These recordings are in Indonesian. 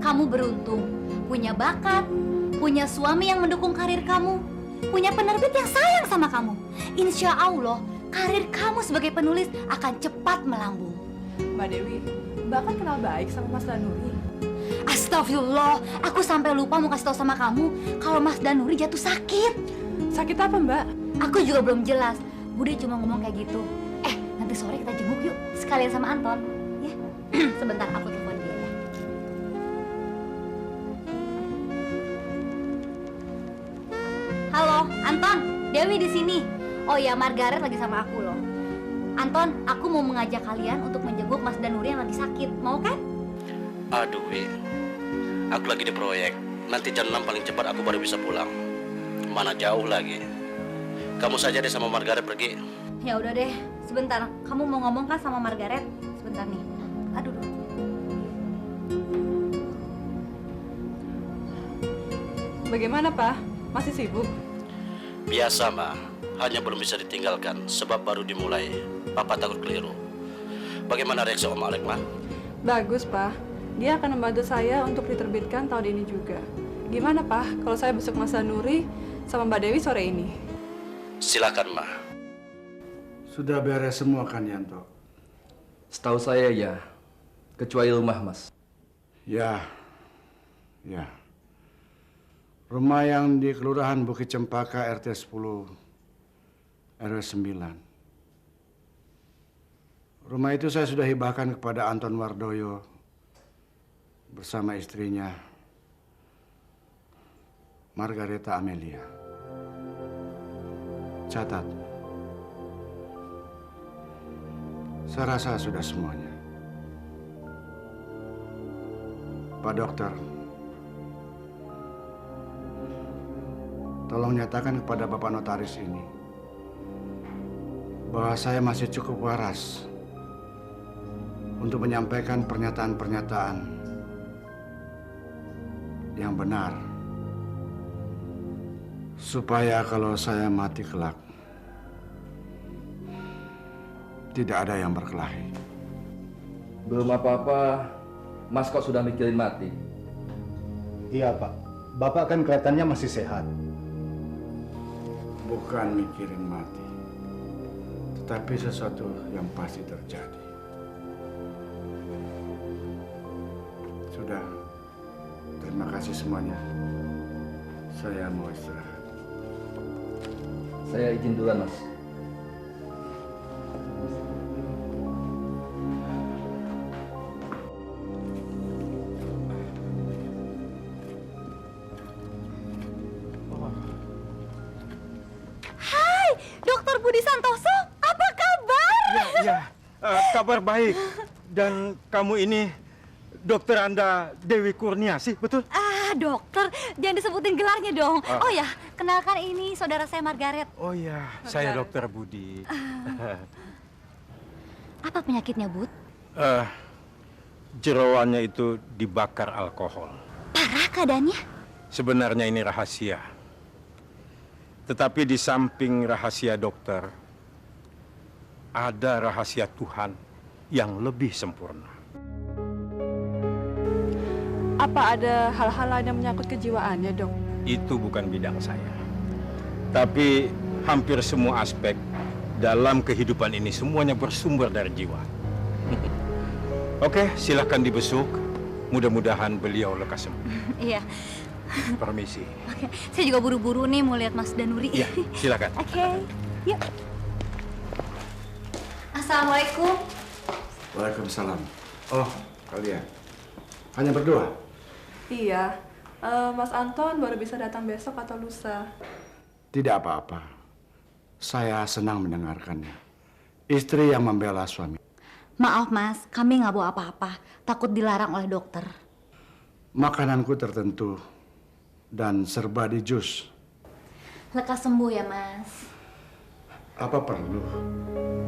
Kamu beruntung, punya bakat, punya suami yang mendukung karir kamu, punya penerbit yang sayang sama kamu. Insya Allah, karir kamu sebagai penulis akan cepat melambung. Mbak Dewi, Mbak kan kenal baik sama Mas Danuri. Astagfirullah, aku sampai lupa mau kasih tahu sama kamu kalau Mas Danuri jatuh sakit. Sakit apa, Mbak? Aku juga belum jelas. Bude cuma ngomong kayak gitu. Nanti sore kita jenguk yuk, sekalian sama Anton. Ya, sebentar aku telepon dia ya. Halo, Anton, Dewi di sini. Oh ya, Margaret lagi sama aku loh. Anton, aku mau mengajak kalian untuk menjenguk Mas Danuri yang lagi sakit. Mau kan? Aduh, Wi. Aku lagi di proyek. Nanti jam 6 paling cepat aku baru bisa pulang. Mana jauh lagi. Kamu saja deh sama Margaret pergi. Ya udah deh, sebentar. Kamu mau ngomong kan sama Margaret? Sebentar nih. Aduh. Bagaimana, Pak? Masih sibuk? Biasa, Ma. Hanya belum bisa ditinggalkan sebab baru dimulai. Papa takut keliru. Bagaimana reaksi Om Alek, Ma? Bagus, Pak. Dia akan membantu saya untuk diterbitkan tahun ini juga. Gimana, Pak, kalau saya besok Mas Danuri sama Mbak Dewi sore ini? Silakan, Ma. Sudah beres semua kan, Yanto? Setahu saya ya, kecuali rumah, Mas. Ya. Rumah yang di Kelurahan Bukit Cempaka RT 10 RW 9. Rumah itu saya sudah hibahkan kepada Anton Wardoyo bersama istrinya Margareta Amelia. Catat. Saya rasa sudah semuanya. Pak Dokter, tolong nyatakan kepada Bapak Notaris ini bahwa saya masih cukup waras untuk menyampaikan pernyataan-pernyataan yang benar, supaya kalau saya mati kelak tidak ada yang berkelahi. Belum apa-apa, Mas kok sudah mikirin mati? Iya, Pak. Bapak kan kelihatannya masih sehat. Bukan mikirin mati, tetapi sesuatu yang pasti terjadi. Sudah, terima kasih semuanya. Saya mau istirahat. Saya izin duluan, Mas. Dokter Budi Santoso, apa kabar? Kabar baik. Dan kamu ini dokter Anda Dewi Kurniasih, betul? Dokter, jangan disebutin gelarnya dong. Oh ya, kenalkan ini saudara saya Margaret. Oh iya, saya dokter Budi. Apa penyakitnya, Bud? Jeroannya itu dibakar alkohol. Parah keadaannya? Sebenarnya ini rahasia. Tetapi di samping rahasia dokter, ada rahasia Tuhan yang lebih sempurna. Apa ada hal-hal lain yang menyangkut kejiwaannya, Dok? Itu bukan bidang saya. Tapi hampir semua aspek dalam kehidupan ini semuanya bersumber dari jiwa. Oke, silakan dibesuk. Mudah-mudahan beliau lekas sembuh. Iya. Permisi. Oke, saya juga buru-buru nih mau lihat Mas Danuri. Iya, silakan. Oke, yuk. Assalamualaikum. Waalaikumsalam. Oh, kalian hanya berdua? Iya. Mas Anton baru bisa datang besok atau lusa. Tidak apa-apa. Saya senang mendengarkannya. Istri yang membela suami. Maaf Mas, kami nggak bawa apa-apa. Takut dilarang oleh dokter. Makananku tertentu dan serba di jus. Lekas sembuh ya Mas. Apa perlu?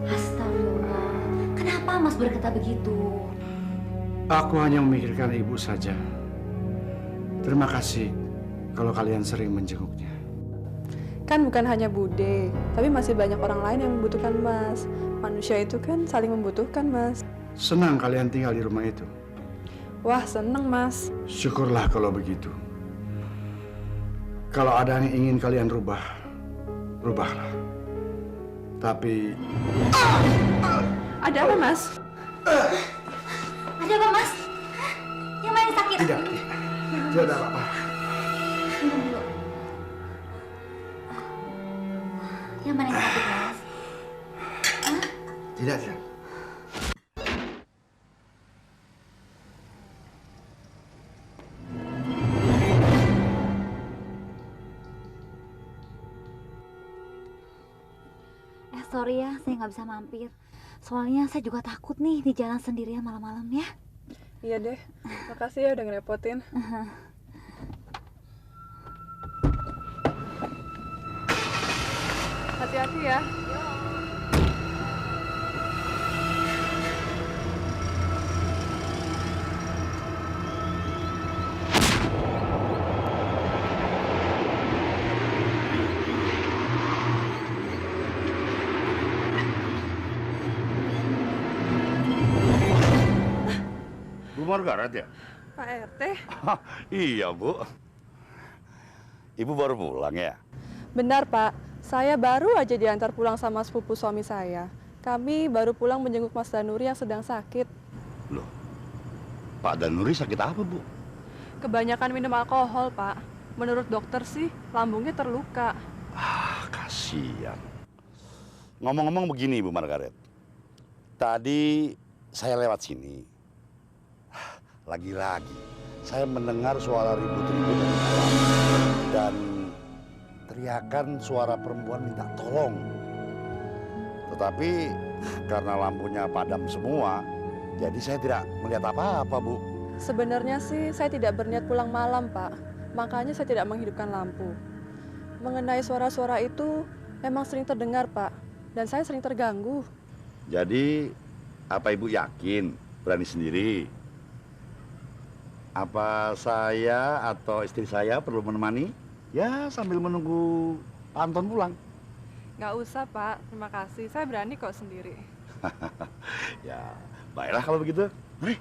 Astagfirullah. Kenapa Mas berkata begitu? Aku hanya memikirkan ibu saja. Terima kasih kalau kalian sering menjenguknya. Kan bukan hanya Bude, tapi masih banyak orang lain yang membutuhkan Mas. Manusia itu kan saling membutuhkan, Mas. Senang kalian tinggal di rumah itu. Wah, seneng Mas. Syukurlah kalau begitu. Kalau ada yang ingin kalian rubah, rubahlah. Tapi Ada apa Mas? Ada apa, Mas? Yang mana yang sakit? tidak ada apa-apa. Minum dulu. Yang mana yang sakit, Mas? Tidak. Sorry ya, saya nggak bisa mampir. Soalnya saya juga takut nih di jalan sendirian malam-malam ya. Iya deh. Makasih ya udah ngerepotin. Hati-hati ya. Bu Margaret ya? Pak RT. Iya, Bu. Ibu baru pulang ya? Benar Pak, saya baru aja diantar pulang sama sepupu suami saya. Kami baru pulang menjenguk Mas Danuri yang sedang sakit. Loh, Pak Danuri sakit apa, Bu? Kebanyakan minum alkohol Pak. Menurut dokter sih, lambungnya terluka. Ah, kasihan. Ngomong-ngomong begini, Bu Margaret. Tadi saya lewat sini. Lagi-lagi, saya mendengar suara ribut-ribut dari dalam. Dan teriakan suara perempuan minta tolong. Tetapi karena lampunya padam semua, jadi saya tidak melihat apa-apa, Bu. Sebenarnya sih saya tidak berniat pulang malam Pak. Makanya saya tidak menghidupkan lampu. Mengenai suara-suara itu memang sering terdengar Pak. Dan saya sering terganggu. Jadi, apa Ibu yakin berani sendiri? Apa saya atau istri saya perlu menemani? Ya, sambil menunggu Pak Anton pulang. Nggak usah Pak, terima kasih. Saya berani kok sendiri. Ya, baiklah kalau begitu. Mari.